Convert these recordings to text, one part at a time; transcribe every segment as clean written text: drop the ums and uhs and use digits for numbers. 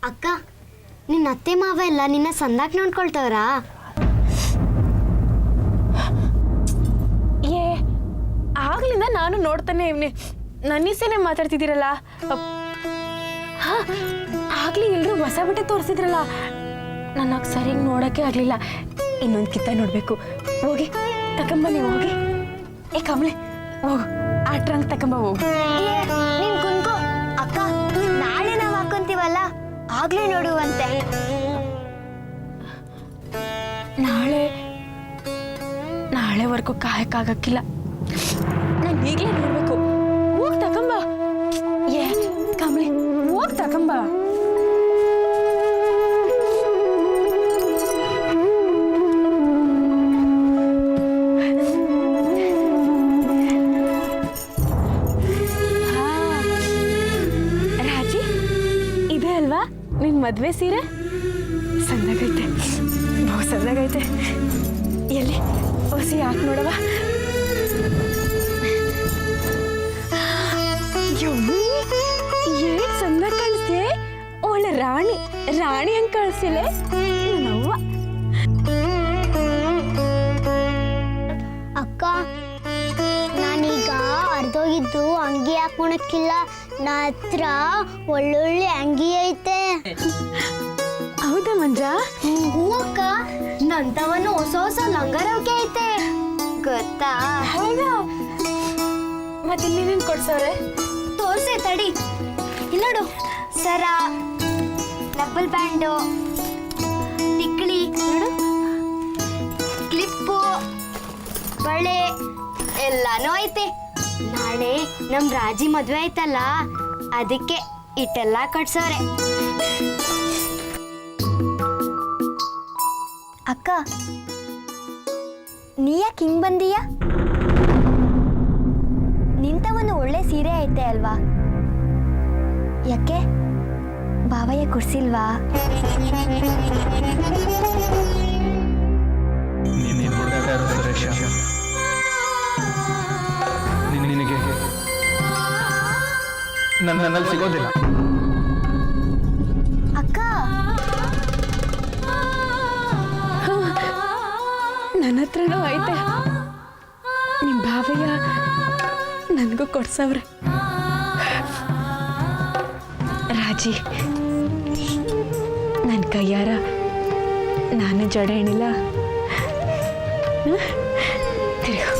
ಅಕ್ಕ, ನಿನ್ನ ಅತ್ತೆ ಮಾವ ಎಲ್ಲ ನಿನ್ನ ಸಂದಾಕ್ ನೋಡ್ಕೊಳ್ತವ್ರಾ? ಆಗ್ಲಿಂದ ನಾನು ನೋಡ್ತಾನೆ ಇವ್ನಿ. ನನ್ನಿಸೇನೆ ಮಾತಾಡ್ತಿದ್ದೀರಲ್ಲ. ಆಗ್ಲಿ ಎಲ್ರು ಹೊಸ ಬಟ್ಟೆ ತೋರಿಸಿದ್ರಲ್ಲ, ನನಗೆ ಸರಿಯಾಗಿ ನೋಡಕ್ಕೆ ಆಗ್ಲಿಲ್ಲ. ಇನ್ನೊಂದು ಕಿತ್ತ ನೋಡ್ಬೇಕು. ಹೋಗಿ ತಕೊಂಬ, ನೀವು ಹೋಗಿ. ಏ ಕಮಲೆ, ಹೋಗು ಆ ಟ್ರಂಕ್ ತಕೊಂಬ, ಹೋಗು. ನೀನ್ ಕುಂತ್ಕೋ ಅಕ್ಕ, ನಾಳೆ ನಾವು ಹಾಕೊಂತೀವಲ್ಲ ಆಗ್ಲೇ ನೋಡುವಂತೆ. ನಾಳೆವರೆಗೂ ಕಾಯಕ್ಕಾಗಕ್ಕಿಲ್ಲ. ನಾನು ಈಗಲೇ ನೋಡ್ಬೇಕು. ಹೋಗ್ ತಕೊಂಬ. ಏ ಕಮಲೆ, ಹೋಗ್ ತಕೊಂಬ. ರಾಜಿ, ಇದೆ ಅಲ್ವಾ ನಿನ್ ಮದ್ವೆ ಸೀರೆ? ಸಂದಾಗೈತೆ, ಬಹು ಸಂದಾಗೈತೆ. ಎಲ್ಲಿ ಹೊಸಿ ಹಾಕಿ ನೋಡವ. ಏನ್ ಚಂದ ಕಾಣಿಸ್ತೆ. ಒಳ್ಳೆ ರಾಣಿ ಹಂಗ್ ಕಾಣಿಸ್ತಿಲ್ಲ ನನ್ನವ್ವ. ಅಕ್ಕ, ನಾನೀಗ ಅರ್ಧೋಗಿದ್ದು ಅಂಗಿ ಹಾಕೊಳಕ್ಕಿಲ್ಲ. ನಾ ಹತ್ರ ಒಳ್ಳೊಳ್ಳೆ ಅಂಗಿ ಐತೆ. ಹೌದಾ ಮಂಜ? ಹೂ ಅಕ್ಕ, ನಂತವನು ಹೊಸ ಹೊಸ ಲಂಗರವಕ್ಕೆ ಐತೆ ಗೊತ್ತಾ? ಹೌದಾ? ಮತ್ತೆ ನೀನೇನ್ ಕೊಡ್ಸವ್ರೆ? ತೋರ್ಸೆ ತಡಿ. ಇಲ್ಲಿ ನೋಡು, ಸರ, ರಬ್ಬಲ್ ಬ್ಯಾಂಡು, ತಿಕ್ಳಿ ನೋಡು, ಕ್ಲಿಪ್ಪು, ಬಳೆ ಎಲ್ಲಾನು ಐತೆ. ನಾಳೆ ನಮ್ ರಾಜಿ ಮದ್ವೆ ಆಯ್ತಲ್ಲ, ಅದಕ್ಕೆ ಇಟ್ಟೆಲ್ಲ ಕಟ್ಸವ್ರೆ. ಅಕ್ಕ, ನೀ ಯಾಕೆ ಹಿಂಗ್ ಬಂದೀಯ? ನಿಂತವನು ಒಳ್ಳೆ ಸೀರೆ ಐತೆ ಅಲ್ವಾ? ಯಾಕೆ ಬಾವಯ್ಯ ಕೊಡ್ಸಿಲ್ವಾ? ನಿನಗೆ ನನ್ನಲ್ಲಿ ಸಿಗೋದಿಲ್ಲ. ಅಕ್ಕ, ನನ್ನ ಹತ್ರನೂ ಐತೆ. ನಿಮ್ ಭಾವಯ್ಯ ನನ್ಗೂ ಕೊಡ್ಸವ್ರೆ. ರಾಜಿ, ನನ್ನ ಕೈಯಾರ ನಾನು ಜಡ ಏನಿಲ್ಲ. ತಿರುಗು.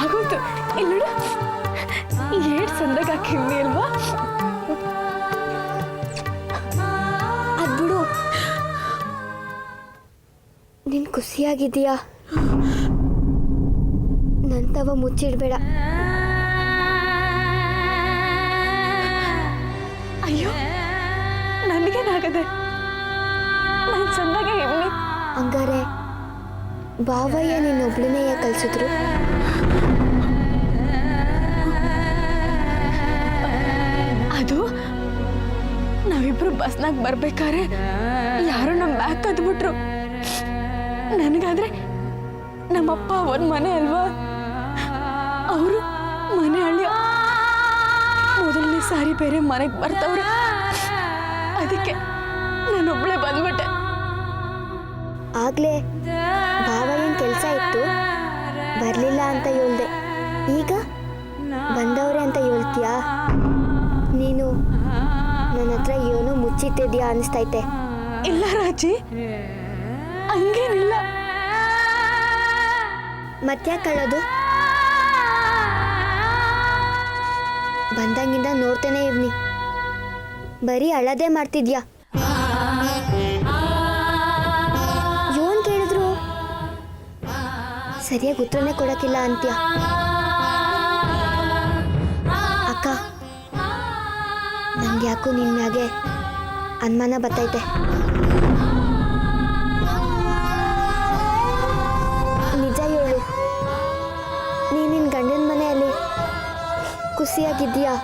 ಆಗೋಯ್ತು. ಇಲ್ಲಿ ನೋಡು, ಏಟ್ ಸಂದಾಗ ಹಾಕಿವ್ನಿ ಅಲ್ವಾ? ಅದ್ಬಿಡು, ನೀನ್ ಖುಷಿಯಾಗಿದ್ದೀಯಾ? ನಂತವ ಮುಚ್ಚಿಡ್ಬೇಡ. ಅಯ್ಯೋ, ನನಗೇನಾಗದೆ? ನಾನು ಸಂದಾಗ ಇವ್ನಿ. ಹಂಗಾರೆ ಬಾವಯ್ಯ ನಿನ್ನೊಬ್ಳನ್ನೇ ಯಾಕೆ ಕಳ್ಸಿದ್ರು? ಅದು ನಾವಿಬ್ರು ಬಸ್ನಾಗ ಬರ್ಬೇಕಾದ್ರೆ ಯಾರೋ ನಮ್ಮ ಬ್ಯಾಗ್ ಕದ್ಬಿಟ್ರು. ನನಗಾದ್ರೆ ನಮ್ಮಪ್ಪ ಅವನ ಮನೆ ಅಲ್ವಾ, ಅವರು ಮನೆ ಹಳ್ಳಿ ಮೊದಲನೇ ಸಾರಿ ಬೇರೆ ಮನೆಗೆ ಬರ್ತವ್ರೆ. ಅದಕ್ಕೆ ನಾನೊಬ್ಳೆ ಬಂದ್ಬಿಟ್ಟೆ. ಆಗ್ಲೇ ಬಾವಯ್ಯನ ಕೆಲಸ ಇತ್ತು, ಬರ್ಲಿಲ್ಲ ಅಂತ ಹೇಳ್ದೆ. ಈಗ ಬಂದವ್ರೆ ಅಂತ ಹೇಳ್ತೀಯಾ? ನೀನು ನನ್ನ ಹತ್ರ ಏನೋ ಮುಚ್ಚಿಟ್ಟಿದ್ಯಾ ಅನಿಸ್ತೈತೆ. ಇಲ್ಲ ರಾಜಿ, ಹಂಗೇನಿಲ್ಲ. ಮತ್ತ್ಯಾಕೆ ಕಳೋದು? ಬಂದಂಗಿಂದ ನೋಡ್ತೇನೆ ಇವ್ನಿ, ಬರೀ ಅಳದೆ ಮಾಡ್ತಿದ್ಯಾ. ಸರಿಯಾಗಿ ಉತ್ತರನೇ ಕೊಡಕ್ಕಿಲ್ಲ ಅಂತ್ಯ. ಅಕ್ಕ, ನಂಗೆ ಯಾಕೋ ನಿನ್ ಮ್ಯಾಗೆ ಅನುಮಾನ ಬರ್ತೈತೆ. ನಿಜ ಹೇಳು, ನೀನ್ ನಿನ್ ಗಂಡನ ಮನೆಯಲ್ಲಿ ಖುಷಿಯಾಗಿದ್ದೀಯಾ?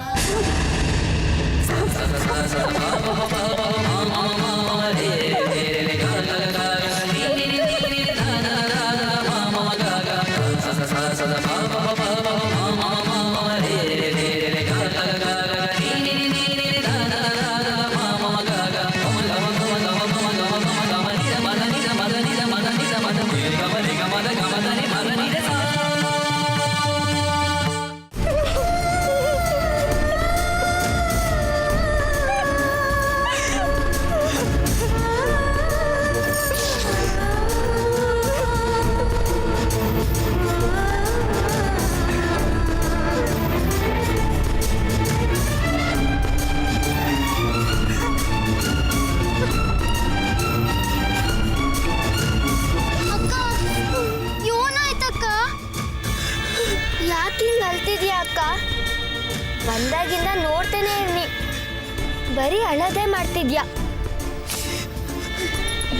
ಬಂದಾಗಿಂದ ನೋಡ್ತೇನೆ ಇರ್ನಿ, ಬರೀ ಅಳದೇ ಮಾಡ್ತಿದ್ಯಾ.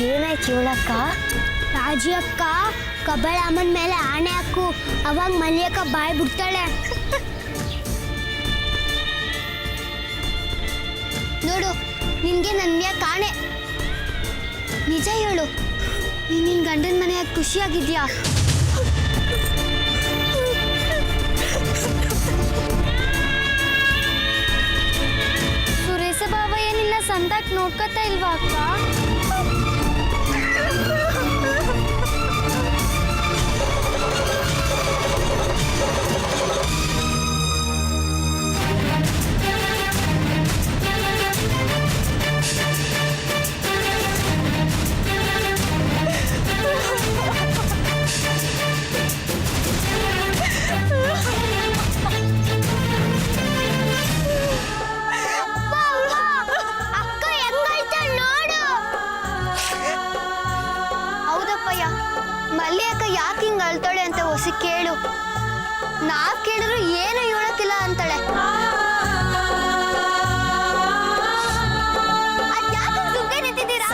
ಏನಾಯ್ತು ಹೇಳಕ್ಕ? ರಾಜಿ ಅಕ್ಕ ಕಬ್ಬಳ ಅಮ್ಮನ ಮೇಲೆ ಆಣೆ ಹಾಕು, ಅವಾಗ ಮಲಿಯಕ್ಕ ಬಾಯ್ ಬಿಡ್ತಾಳೆ. ನೋಡು, ನಿನ್ಗೆ ನನ್ಗೆ ಕಾಣೆ. ನಿಜ ಹೇಳು, ನೀನ್ ನಿನ್ ಗಂಡನ ಮನೆಯಾಗ ಖುಷಿಯಾಗಿದ್ಯಾ? ಸುರೇಶ ಬಾಬಯ್ಯ ನಿನ್ನ ಸಂದಾಕ್ ನೋಡ್ಕೊತಾ ಇಲ್ವಾ ಅಕ್ಕ? ಮಲ್ಲಿ ಅಕ್ಕ ಯಾಕೆ ಹಿಂಗ ಅಳ್ತಾಳೆ ಅಂತ ಹೊಸಿ ಕೇಳು. ನಾವ್ ಕೇಳಿದ್ರು ಏನು ಹೇಳಕ್ಕಿಲ್ಲ ಅಂತಾಳೆ. ಅದ್ಯಾಕೆ ಸುಮ್ನೆ ನಿಂತಿದ್ದೀರಾ?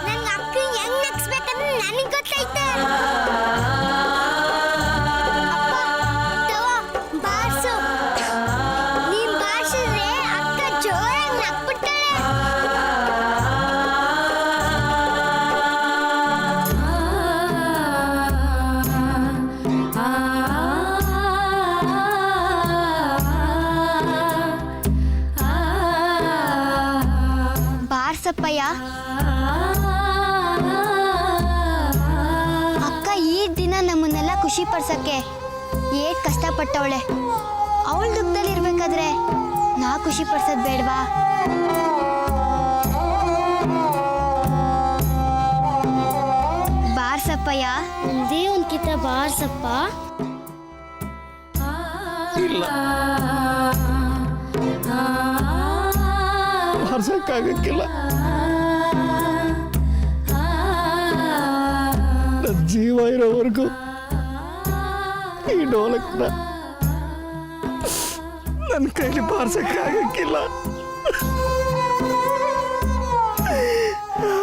ನನ್ ಅಕ್ಕ ಹೆಂಗ್ ನಗ್ಸ್ಬೇಕಂದ್ರೆ ನನಗ್ ಗೊತ್ತೈತೆ. ಬಾರ್ಸಪ್ಪಯ್ಯ, ಅಕ್ಕ ಈ ದಿನ ನಮ್ಮನ್ನೆಲ್ಲ ಖುಷಿ ಪಡ್ಸಕ್ಕೆ ಏಟ್ ಕಷ್ಟಪಟ್ಟವಳೆ. ಅವಳ ದುಃಖದಲ್ಲಿ ಇರ್ಬೇಕಾದ್ರೆ ನಾ ಖುಷಿ ಪಡ್ಸೋದ್ ಬೇಡ್ವಾ? ಬಾರ್ಸಪ್ಪಯ್ಯ, ದೇವನ್ ಕಿತ್ತ ಬಾರ್ಸಪ್ಪ. ಇಲ್ಲ, ಬಾರ್ಸಕ್ಕಾಗಕ್ಕಿಲ್ಲ. ನನ್ನ ಜೀವ ಇರೋವರೆಗೂ ಈ ಡೋಲಕ್ನ ನನ್ನ ಕೈಲಿ ಬಾರ್ಸಕ್ಕಾಗಕ್ಕಿಲ್ಲ,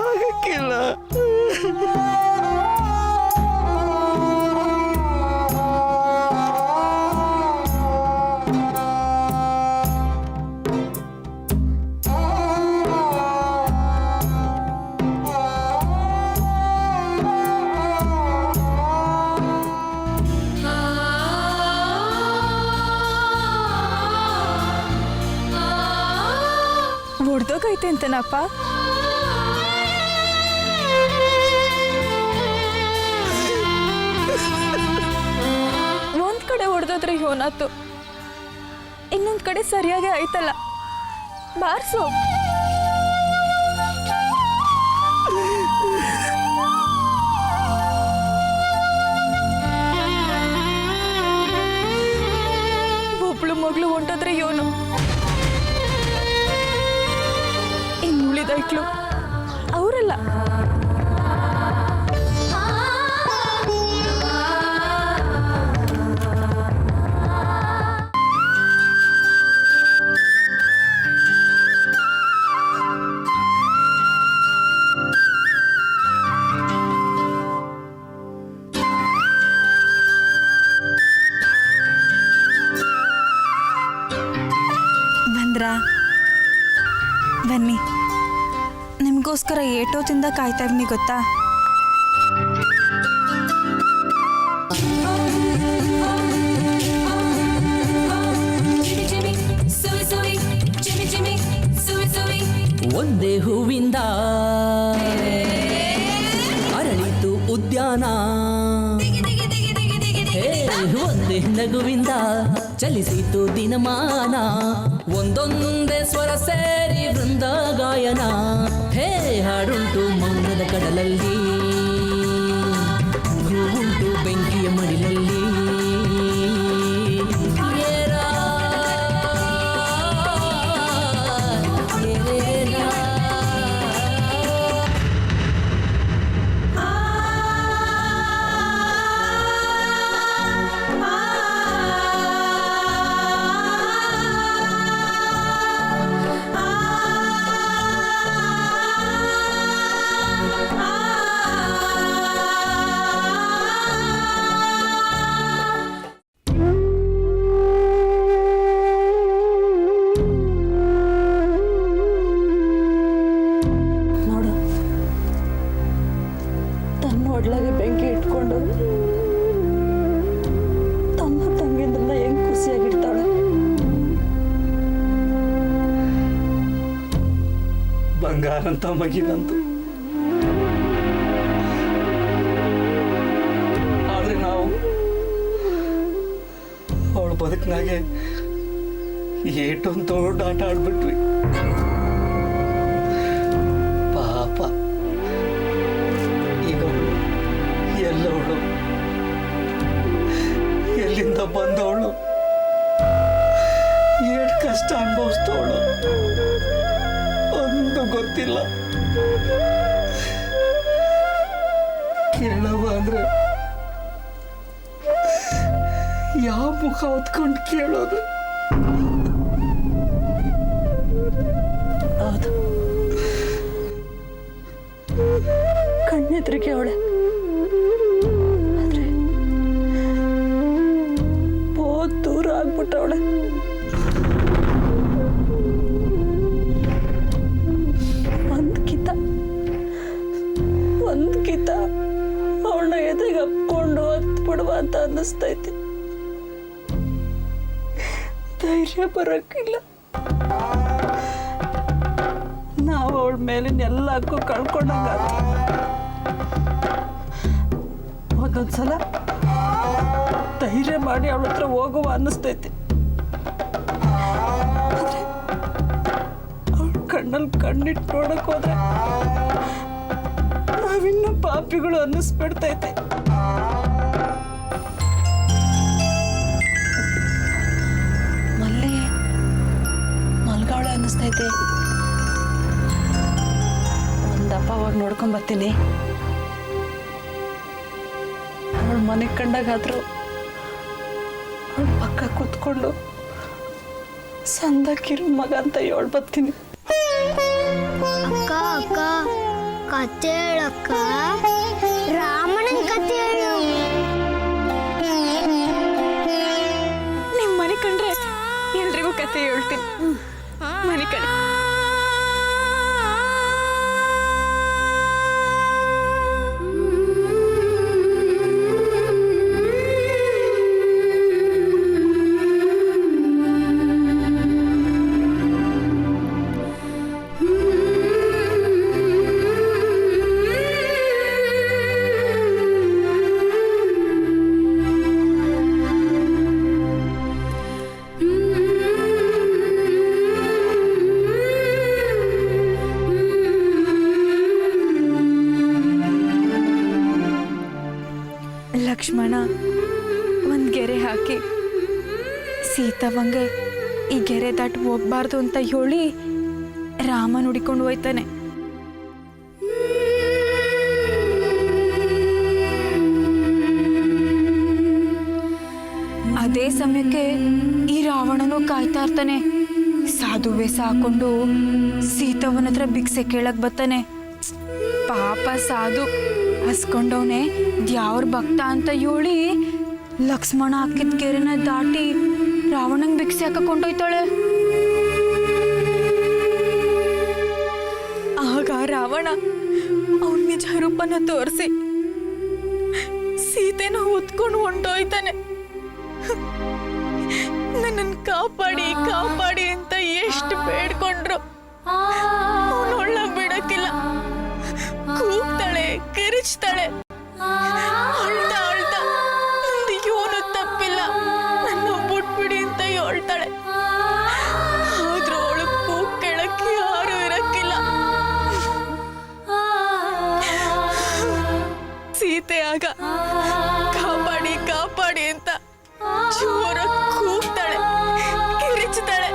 ಆಗಕ್ಕಿಲ್ಲ. ಹೊಡ್ದೋಗೈತೆ ಅಂತನಪ್ಪ? ಒಂದ್ ಕಡೆ ಹೊಡೆದೋದ್ರೆ ಯೋನಾತು, ಇನ್ನೊಂದ್ ಕಡೆ ಸರಿಯಾಗಿ ಆಯ್ತಲ್ಲ. ಬಾರ್ಸು. ನಿನ್ಗೋಸ್ಕರ ಏಟೋತಿಂದ ಕಾಯ್ತಾ ಇವ್ನಿ ಗೊತ್ತಾ. ಒಂದೇ ಹೂವಿಂದ ಅರಳಿತು ಉದ್ಯಾನ, ಒಂದೇ ನಗುವಿಂದ ಚಲಿಸಿತು ದಿನಮಾನ, ಒಂದೊಂದೇ ಸ್ವರ ಸೇರಿ ವೃಂದ ಗಾಯನ. ಹೇ ಹಾಡುಂಟು ಮೌನದ ಕಡಲಲ್ಲಿ, ಹೂವುಂಟು ಬೆಂಕಿಯ ಮಡಿಲಲ್ಲಿ. ಒಡ್ಲಾಗೆ ಬೆಂಕಿ ಇಟ್ಕೊಂಡು ತಮ್ಮ ತಂಗಿದ್ರನ್ನ ಹೆಂಗ್ ಖುಷಿಯಾಗಿರ್ತಾಳೆ. ಬಂಗಾರಂತ ಮಗಿನಂತು. ಆದ್ರೆ ನಾವು ಅವಳ ಬದುಕಿನಾಗೆ ಏಟೊಂದು ದೊಡ್ಡ ಆಟ ಆಡ್ಬಿಟ್ವಿ. ಪಾಪ ಈಗ ಎಲ್ಲವಳು ಎಲ್ಲಿಂದ ಬಂದವಳು, ಏಟ್ ಕಷ್ಟ ಅನುಭವಿಸ್ತವಳು ಒಂದು ಗೊತ್ತಿಲ್ಲ. ಕೇಳವ ಅಂದ್ರೆ ಯಾವ ಮುಖ ಹೊತ್ಕೊಂಡು ಕೇಳೋದು? ಹೌದು, ಕಣ್ಣೆದ್ರಿಗೆ ಅವಳೆ, ಆದ್ರೆ ಬಹುತ್ ದೂರ ಆಗ್ಬಿಟ್ಟವಳೆ. ಒಂದ್ಕಿತ ಅವಳನ್ನ ಎದೆಗೆ ಹಪ್ಕೊಂಡು ಹತ್ಬಿಡುವ ಅಂತ ಅನ್ನಿಸ್ತೈತಿ. ಧೈರ್ಯ ಬರಕ್ಕಿಲ್ಲ. ನಾವು ಅವಳ ಮೇಲಿನ ಎಲ್ಲ ಹಕ್ಕು ಕಳ್ಕೊಂಡಂಗಾತ. ಒಂದೊಂದ್ಸಲ ಧೈರ್ಯ ಮಾಡಿ ಅವಳ ಹತ್ರ ಹೋಗುವ ಅನ್ನಿಸ್ತೈತಿ. ಆದ್ರೆ ಅವಳ ಕಣ್ಣಲ್ಲಿ ಕಣ್ಣಿಟ್ಟು ನೋಡಕ್ ಹೋದ್ರೆ ನಾವಿನ್ನು ಪಾಪಿಗಳು ಅನ್ನಿಸ್ಬಿಡ್ತೈತೆ. ಮಲ್ಲಿ ಮಲ್ಗಾವಳೆ ಅನ್ನಿಸ್ತೈತೆ. ಒಂದಪ್ಪ ಅವಾಗ ನೋಡ್ಕೊಂಡ್ ಬರ್ತೀನಿ. ಅವಳ ಮನೆಗೆ ಕಂಡಾಗಾದ್ರು ಅವಳ ಪಕ್ಕ ಕೂತ್ಕೊಂಡು ಸಂದಕ್ಕಿರು ಮಗ ಅಂತ ಹೇಳ್ ಬರ್ತೀನಿ. ಅಕ್ಕ ಅಕ್ಕ ಕತೆ ಹೇಳಕ್ಕ, ರಾಮಣ್ಣನ ಕತೆ ಹೇಳು. ನಿಮ್ಮ ಮನೆ ಕಂಡ್ರೆ ಎಲ್ರಿಗೂ ಕತೆ ಹೇಳ್ತೀನಿ. ಮನೆ ಕಡೆ ಲಕ್ಷ್ಮಣ ಒಂದು ಗೆರೆ ಹಾಕಿ ಸೀತವಂಗೆ ಈ ಗೆರೆ ದಾಟಿ ಹೋಗ್ಬಾರ್ದು ಅಂತ ಹೇಳಿ ರಾಮನ್ ಹುಡಿಕೊಂಡು ಹೋಯ್ತಾನೆ. ಅದೇ ಸಮಯಕ್ಕೆ ಈ ರಾವಣನು ಕಾಯ್ತಾ ಇರ್ತಾನೆ. ಸಾಧು ವೇಷ ಹಾಕೊಂಡು ಸೀತವನ ಹತ್ರ ಭಿಕ್ಷೆ ಕೇಳಕ್ ಬರ್ತಾನೆ. ಪಾಪ ಸಾಧು ಹಸ್ಕೊಂಡವನೆ ದ್ಯಾವ್ರ ಭಕ್ತ ಅಂತ ಹೇಳಿ ಲಕ್ಷ್ಮಣ ಹಾಕಿದ ಗೆರೆನ ದಾಟಿ ರಾವಣಂಗ್ ಭಿಕ್ಷೆ ಹಾಕೊಂಡೋಯ್ತಾಳೆ. ಆಗ ರಾವಣ ರಾವಣ ಅವನ ನಿಜ ರೂಪನ ತೋರಿಸಿ ಸೀತೆನ ಹೊತ್ಕೊಂಡು ಹೊಂಟೋಯ್ತಾನೆ. ನನ್ನನ್ನು ಕಾಪಾಡಿ ಕಾಪಾಡಿ ಅಂತ ಎಷ್ಟು ಬೇಡ್ಕೊಂಡ್ರು ಅವನೊಳ್ಳ ಬಿಡಕ್ಕಿಲ್ಲ. ಕೂಗ್ತಾಳೆ, ಕಿರಿಚ್ತಾಳೆ, ಅಳ್ತಾ ಅಳ್ತಾ ನಂದು ಏನು ತಪ್ಪಿಲ್ಲ, ನನ್ನ ಬಿಟ್ಬಿಡಿ ಅಂತ ಹೇಳ್ತಾಳೆ. ಆದ್ರೂ ಅವಳು ಕೂಗ್ ಕೇಳಕ್ಕೆ ಯಾರು ಇರಕ್ಕಿಲ್ಲ. ಸೀತೆ ಆಗ ಕಾಪಾಡಿ ಕಾಪಾಡಿ ಅಂತ ಜೋರ ಕೂಗ್ತಾಳೆ, ಕಿರಿಚ್ತಾಳೆ.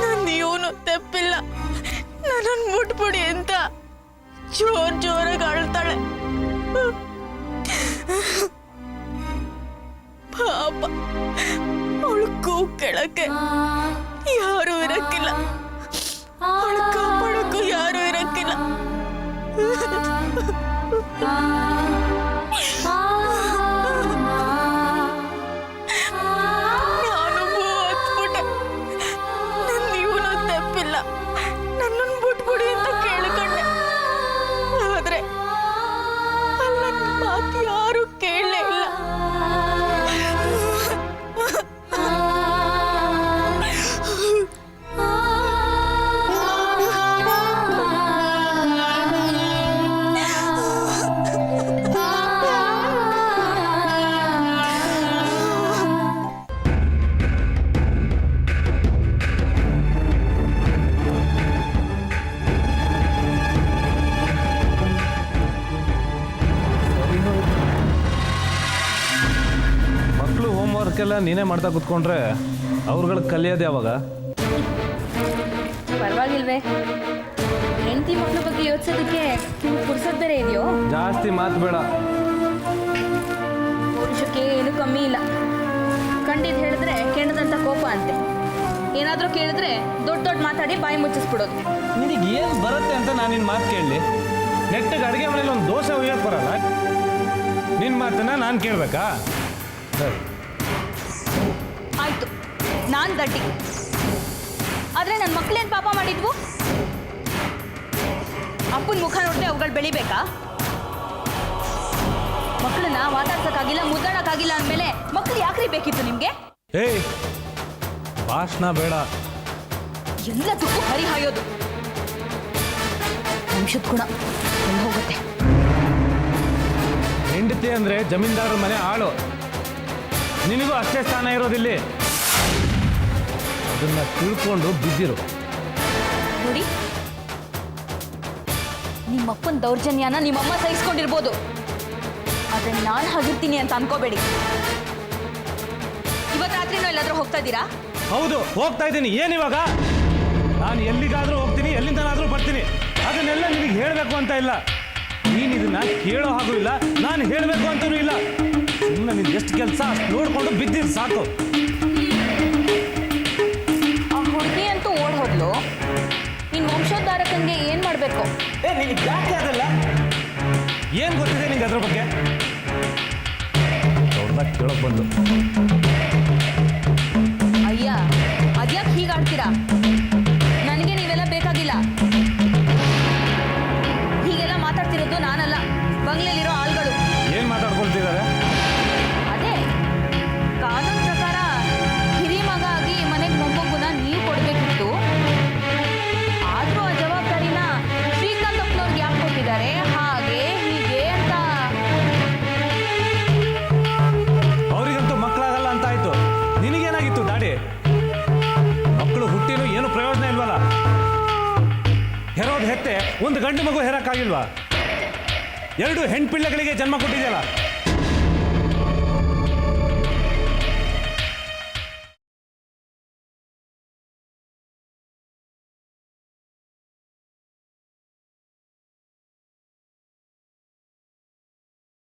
ನನ್ನ ಏನು ತಪ್ಪಿಲ್ಲ, ನನ್ನನ್ನು ಮುಟ್ಬಿಡಿ ಅಂತ ಜೋರಾಗಿ ಅಳ್ತಾಳೆ. ಪಾಪ ಅವಳು ಕೂಗ್ ಕೇಳಕ್ಕೆ ಯಾರು ಇರಕ್ಕಿಲ್ಲ, ಅವಳು ಕಾಪಾಡಕ್ಕೂ ಯಾರು ಇರಕ್ಕಿಲ್ಲ. ನಾನು ಹತ್ಬಿಟ್ಟೆ. ನನ್ನ ಇವನು ತಪ್ಪಿಲ್ಲ, ನನ್ನನ್ನು ಬಿಟ್ಬಿಡಿ ಅಂತ ಕೇಳ್ಕೊಂಡೆ. ಆದ್ರೆ ಅಲ್ಲಿ ನನ್ನ ಮಾತು ಯಾರು ಕೇಳಲೇ ಇಲ್ಲ. ಮಕ್ಕಳು ಹೋಮ್ವರ್ಕ್ ಎಲ್ಲ ನೀನೇ ಮಾಡ್ತಾ ಕೂತ್ಕೊಂಡ್ರೆ ಅವ್ರುಗಳಿಗೆ ಕಲಿಯೋದು ಯಾವಾಗ? ಪರವಾಗಿಲ್ವೇ, ಹೆಂಡತಿ ಮಕ್ಕಳ ಬಗ್ಗೆ ಯೋಚಿಸೋದಕ್ಕೆ ಪುರ್ಸೋದ್ ಬೇರೆ ಇದೆಯೋ? ಜಾಸ್ತಿ ಮಾತು ಬೇಡ. ಪುರುಷಕ್ಕೆ ಏನು ಕಮ್ಮಿ ಇಲ್ಲ. ಕಂಡಿದ್ದು ಹೇಳಿದ್ರೆ ಕೆಣದಂತ ಕೋಪ ಅಂತೆ. ಏನಾದರೂ ಕೇಳಿದ್ರೆ ದೊಡ್ಡ ದೊಡ್ಡ ಮಾತಾಡಿ ಬಾಯಿ ಮುಚ್ಚಿಸ್ಬಿಡೋದು. ನಿನಗೆ ಏನು ಬರುತ್ತೆ ಅಂತ ನಾನು ನಿನ್ನ ಮಾತು ಕೇಳಲಿ? ನೆಟ್ಟಿಗೆ ಅಡುಗೆ ಮನೇಲಿ ಒಂದು ದೋಸೆ ಒಯ್ಯೋಕೆ ಬರಲ್ಲ, ನಿನ್ನ ಮಾತನ್ನ ನಾನು ಕೇಳಬೇಕಾ? ಆಯ್ತು, ನಾನು ದಡ್ಡಿ. ಆದರೆ ನನ್ನ ಮಕ್ಕಳೇನು ಪಾಪ ಮಾಡಿದ್ವು? ಅಪ್ಪನ ಮುಖ ನೋಡಿದ್ರೆ ಅವುಗಳು ಬೆಳಿಬೇಕಾ? ಮಕ್ಕಳನ್ನ ಮಾತಾಡ್ಸೋಕ್ಕಾಗಿಲ್ಲ, ಮುದ್ದಾಡೋಕ್ಕಾಗಿಲ್ಲ ಅಂದಮೇಲೆ ಮಕ್ಕಳು ಯಾಕ್ರಿ ಬೇಕಿತ್ತು ನಿಮಗೆ? ಏಯ್, ಭಾಷಣ ಬೇಡ. ಎಲ್ಲದಕ್ಕೂ ಹರಿಹಾಯೋದು ವಂಶದ ಗುಣ ಎಲ್ಲಿ ಹೋಗುತ್ತೆ? ಹೆಂಡತಿ ಅಂದರೆ ಜಮೀನ್ದಾರರ ಮನೆ ಆಳು, ನಿನಗೂ ಅಷ್ಟೇ ಸ್ಥಾನ ಇರೋದಿಲ್ಲಿ. ಅದನ್ನ ತಿಳ್ಕೊಂಡು ಬಿದ್ದಿರು. ನೋಡಿ, ನಿಮ್ಮಪ್ಪನ ದೌರ್ಜನ್ಯನ ನಿಮ್ಮಮ್ಮ ಸಹಿಸ್ಕೊಂಡಿರ್ಬೋದು, ಆದರೆ ನಾನು ಹಾಗಿರ್ತೀನಿ ಅಂತ ಅನ್ಕೋಬೇಡಿ. ಇವತ್ತು ರಾತ್ರಿನೂ ಎಲ್ಲಾದ್ರೂ ಹೋಗ್ತಾ ಇದ್ದೀರಾ? ಹೌದು, ಹೋಗ್ತಾ ಇದ್ದೀನಿ. ಏನಿವಾಗ? ನಾನು ಎಲ್ಲಿಗಾದರೂ ಹೋಗ್ತೀನಿ, ಎಲ್ಲಿಂದನಾದರೂ ಬರ್ತೀನಿ. ಅದನ್ನೆಲ್ಲ ನಿನಗೆ ಹೇಳಬೇಕು ಅಂತ ಇಲ್ಲ. ನೀನು ಇದನ್ನ ಕೇಳೋ ಹಾಗೂ ಇಲ್ಲ, ನಾನು ಹೇಳಬೇಕು ಅಂತಲೂ ಇಲ್ಲ. ಸುಮ್ಮನೆ ನಿನ್ ಎಷ್ಟು ಕೆಲಸ ಅಷ್ಟು ನೋಡ್ಕೊಂಡು ಬಿದ್ದಿರು ಸಾಕು. ಆ ಹುಡುಗಿ ಅಂತೂ ಓಡ್ ಹೋದ್ಲು. ನಿನ್ನ ವಂಶೋದ್ಧಾರಕಂಗೆ ಏನು ಮಾಡಬೇಕು? ನಿನಗೆ ಯಾಕೆ ಅದಲ್ಲ? ಏನು ಗೊತ್ತಿದೆ ನಿಂಗೆ ಅದ್ರ ಬಗ್ಗೆ? ದೊಡ್ಡದಾಗಿ ಕೇಳೋಕೆ ಬಂದು. ಅಯ್ಯ, ಅದ್ಯಾಕೆ ಹೀಗೆ ಆಡ್ತೀರಾ? ನನಗೆ ನೀವೆಲ್ಲ ಬೇಕಾಗಿಲ್ಲ. ಹೀಗೆಲ್ಲ ಮಾತಾಡ್ತಿರೋದು ನಾನಲ್ಲ, ಬಂಗ್ಲೆಲಿರೋ ಆಳ್ಗಳು. ಏನು ಮಾತಾಡ್ಕೊಳ್ತಿದ್ದಾರೆ? ಅದೇ ಕಾನೂನು ಪ್ರಕಾರ ಹಿರಿಯ ಮಗ ಆಗಿ ಮನೆಗೆ ಮೊಮ್ಮಗುನ ನೀವು ಕೊಡಬೇಕಿತ್ತು. ಆದರೂ ಆ ಜವಾಬ್ದಾರಿನ ಶ್ರೀಕಾಂತ್ ಅಪ್ಪನವ್ರಿಗೆ ಯಾಕೆ ಕೊಟ್ಟಿದ್ದಾರೆ? ಹಾಗೆ ಹೀಗೆ ಅಂತ. ಅವರಿಗಂತೂ ಮಕ್ಕಳಾಗಲ್ಲ ಅಂತ ಆಯ್ತು. ನಿನಗೇನಾಗಿತ್ತು ದಾಡಿ? ಮಕ್ಕಳು ಹುಟ್ಟಿನೂ ಏನು ಪ್ರಯೋಜನ ಇಲ್ವಲ್ಲ. ಹೆರೋದು ಹೆತ್ತೆ ಒಂದು ಗಂಡು ಮಗು ಹೆರಕ್ಕಾಗಿಲ್ವಾ? 2 ಹೆಣ್ಪಿಳ್ಳೆಗಳಿಗೆ ಜನ್ಮ ಕೊಟ್ಟಿದೆಯಲ್ಲ.